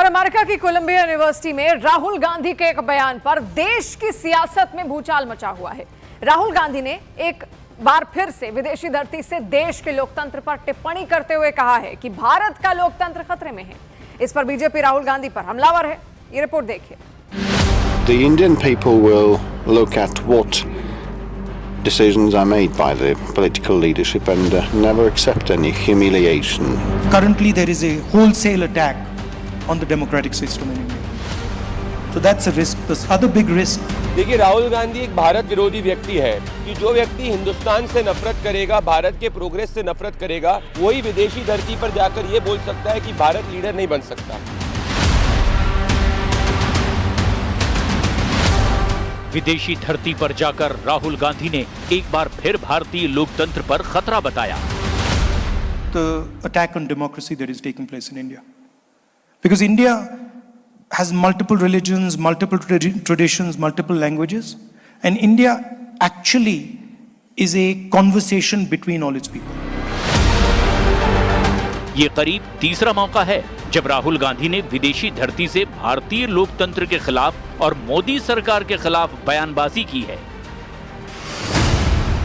और अमेरिका की Colombia University में राहुल गांधी के एक बयान पर देश की सियासत में भूचाल मचा हुआ है। राहुल गांधी ने एक बार फिर से विदेशी धरती से देश के लोकतंत्र पर टिप्पणी करते हुए कहा है कि भारत का लोकतंत्र खतरे में है। इस पर बीजेपी राहुल गांधी पर हमलावर है। ये रिपोर्ट देखिए। The Indian people will look at what decisions are made by the political leadership and never accept any humiliation. Currently there is a wholesale attack on the democratic system in India. So that's a risk. The other big risk. देखिए, राहुल गांधी एक भारत विरोधी व्यक्ति है कि जो व्यक्ति हिंदुस्तान से नफरत करेगा, भारत के प्रोग्रेस से नफरत करेगा, वही विदेशी धरती पर जाकर ये बोल सकता है कि भारत लीडर नहीं बन सकता। विदेशी धरती पर जाकर राहुल गांधी ने एक बार फिर भारतीय लोकतंत्र पर खतरा बताया। The attack on democracy that is taking place in India. Because India has multiple religions, multiple traditions, multiple languages, and India actually is a conversation between all its people. ये करीब तीसरा मौका है जब राहुल गांधी ने विदेशी धरती से भारतीय लोकतंत्र के खिलाफ और मोदी सरकार के खिलाफ बयानबाजी की है।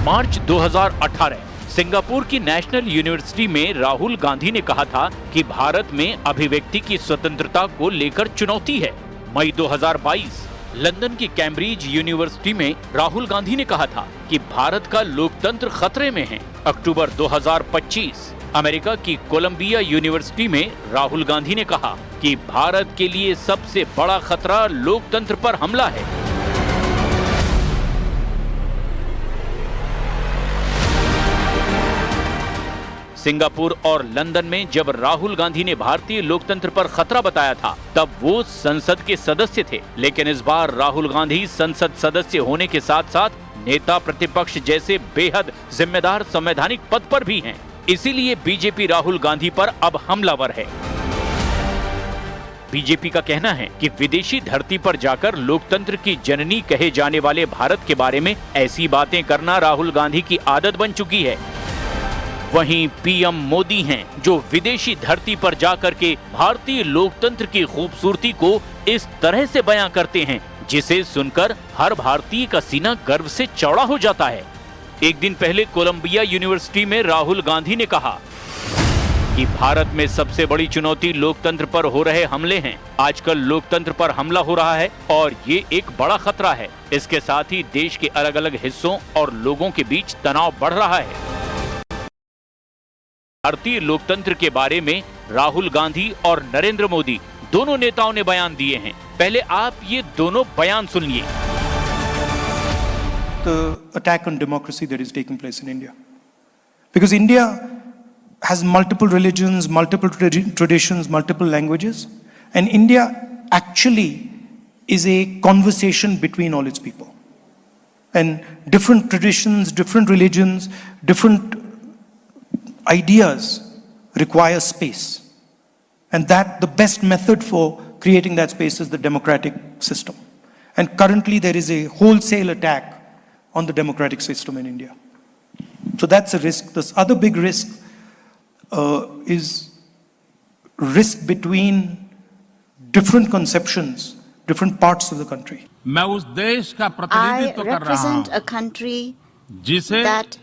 मार्च 2018 सिंगापुर की नेशनल यूनिवर्सिटी में राहुल गांधी ने कहा था कि भारत में अभिव्यक्ति की स्वतंत्रता को लेकर चुनौती है। मई 2022 लंदन की कैम्ब्रिज यूनिवर्सिटी में राहुल गांधी ने कहा था कि भारत का लोकतंत्र खतरे में है। अक्टूबर 2025 अमेरिका की कोलंबिया यूनिवर्सिटी में राहुल गांधी ने कहा कि भारत के लिए सबसे बड़ा खतरा लोकतंत्र पर हमला है। सिंगापुर और लंदन में जब राहुल गांधी ने भारतीय लोकतंत्र पर खतरा बताया था, तब वो संसद के सदस्य थे। लेकिन इस बार राहुल गांधी संसद सदस्य होने के साथ साथ नेता प्रतिपक्ष जैसे बेहद जिम्मेदार संवैधानिक पद पर भी हैं। इसीलिए बीजेपी राहुल गांधी पर अब हमलावर है। बीजेपी का कहना है कि विदेशी धरती पर जाकर लोकतंत्र की जननी कहे जाने वाले भारत के बारे में ऐसी बातें करना राहुल गांधी की आदत बन चुकी है। वहीं पीएम मोदी हैं जो विदेशी धरती पर जाकर के भारतीय लोकतंत्र की खूबसूरती को इस तरह से बयां करते हैं जिसे सुनकर हर भारतीय का सीना गर्व से चौड़ा हो जाता है। एक दिन पहले कोलंबिया यूनिवर्सिटी में राहुल गांधी ने कहा कि भारत में सबसे बड़ी चुनौती लोकतंत्र पर हो रहे हमले हैं। आजकल लोकतंत्र पर हमला हो रहा है और ये एक बड़ा खतरा है। इसके साथ ही देश के अलग अलग हिस्सों और लोगों के बीच तनाव बढ़ रहा है। भारतीय लोकतंत्र के बारे में राहुल गांधी और नरेंद्र मोदी दोनों नेताओं ने बयान दिए हैं। पहले आप ये दोनों बयान सुनिए। The attack on democracy that is taking place in India. Because India has multiple religions, multiple traditions, multiple languages, and India actually is a conversation between all its people. And different traditions, different religions, different ideas require space. And that the best method for creating that space is the democratic system. And currently there is a wholesale attack on the democratic system in India. So that's a risk. This other big risk is risk between different conceptions, different parts of the country. मैं उस देश का प्रतिनिधित्व कर रहा हूं represent a country जिसे that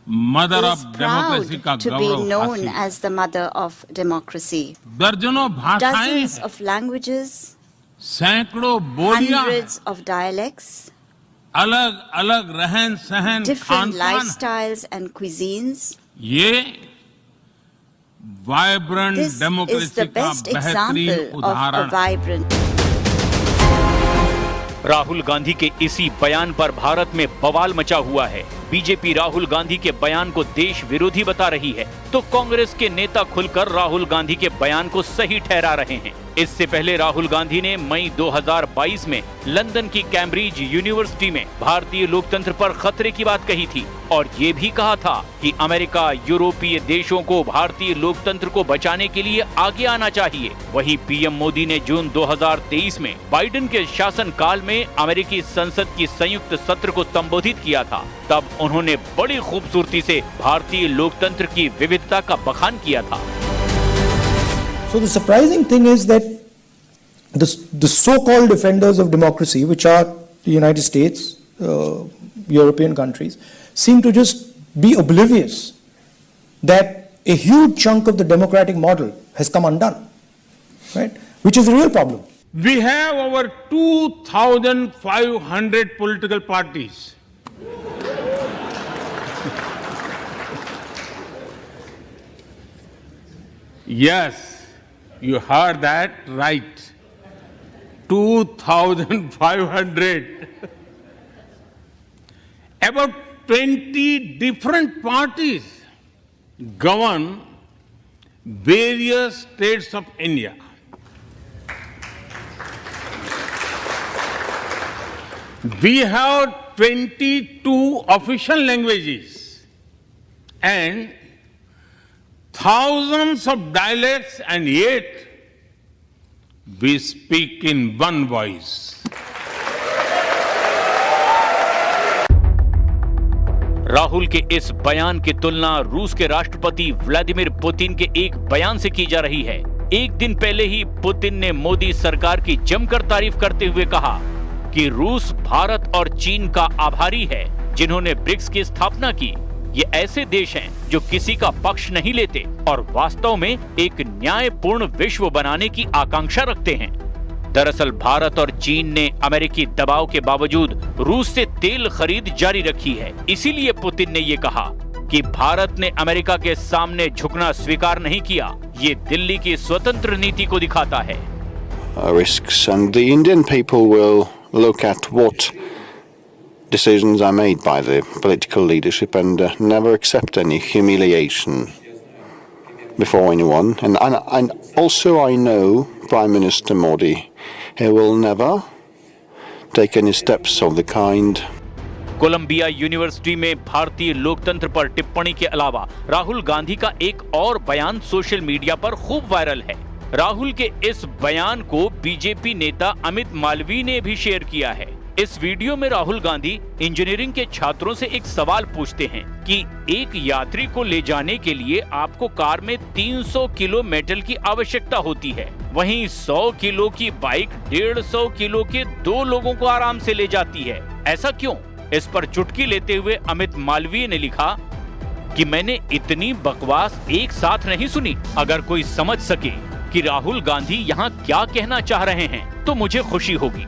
mother is of democracy का proud to be Gaurav known हासिल। as the mother of democracy. दर्जनों भाषाएं Dozens हैं, of languages, सैकड़ों बोलियां हैं, hundreds of dialects, अलग अलग रहन सहन different खान-पान, lifestyles and cuisines. ये vibrant This is democracy the का best बेहतरीन example of a उदाहरण है। vibrant. राहुल गांधी के इसी बयान पर भारत में बवाल मचा हुआ है। बीजेपी राहुल गांधी के बयान को देश विरोधी बता रही है, तो कांग्रेस के नेता खुलकर राहुल गांधी के बयान को सही ठहरा रहे हैं। इससे पहले राहुल गांधी ने मई 2022 में लंदन की कैम्ब्रिज यूनिवर्सिटी में भारतीय लोकतंत्र पर खतरे की बात कही थी और ये भी कहा था कि अमेरिका, यूरोपीय देशों को भारतीय लोकतंत्र को बचाने के लिए आगे आना चाहिए। वहीं पीएम मोदी ने जून 2023 में बाइडेन के शासनकाल में अमेरिकी संसद की संयुक्त सत्र को संबोधित किया था। तब उन्होंने बड़ी खूबसूरती से भारतीय लोकतंत्र की विविधता का बखान किया था। So the surprising thing is that the so-called defenders of democracy, which are the United States, European countries, seem to just be oblivious that a huge chunk of the democratic model has come undone, right? Which is a real problem. We have over 2,500 political parties. Yes, you heard that right. 2,500. About 20 different parties govern various states of India. We have 22 official languages and thousands of dialects, and yet we speak in one voice. Rahul के इस बयान की तुलना रूस के राष्ट्रपति Vladimir Putin के एक बयान से की जा रही है। एक दिन पहले ही पुतिन ने मोदी सरकार की जमकर तारीफ करते हुए कहा कि रूस भारत और चीन का आभारी है जिन्होंने ब्रिक्स की स्थापना की। ये ऐसे देश हैं जो किसी का पक्ष नहीं लेते और वास्तव में एक न्यायपूर्ण विश्व बनाने की आकांक्षा रखते हैं। दरअसल भारत और चीन ने अमेरिकी दबाव के बावजूद रूस से तेल खरीद जारी रखी है। इसीलिए पुतिन ने ये कहा कि भारत ने अमेरिका के सामने झुकना स्वीकार नहीं किया। ये दिल्ली की स्वतंत्र नीति को दिखाता है। Risks, and the Indian people will look at what decisions are made by the political leadership and never accept any humiliation before anyone. And also I know Prime Minister Modi, he will never take any steps of the kind. Columbia University में भारतीय लोकतंत्र पर टिप्पणी के अलावा राहुल गांधी का एक और बयान सोशल मीडिया पर खूब वायरल है। राहुल के इस बयान को बीजेपी नेता अमित मालवीय ने भी शेयर किया है। इस वीडियो में राहुल गांधी इंजीनियरिंग के छात्रों से एक सवाल पूछते हैं कि एक यात्री को ले जाने के लिए आपको कार में 300 किलो मेटल की आवश्यकता होती है, वहीं 100 किलो की बाइक 150 किलो के 2 लोगों को आराम से ले जाती है। ऐसा क्यों? इस पर चुटकी लेते हुए अमित मालवीय ने लिखा कि मैंने इतनी बकवास एक साथ नहीं सुनी। अगर कोई समझ सके कि राहुल गांधी यहाँ क्या कहना चाह रहे हैं तो मुझे खुशी होगी।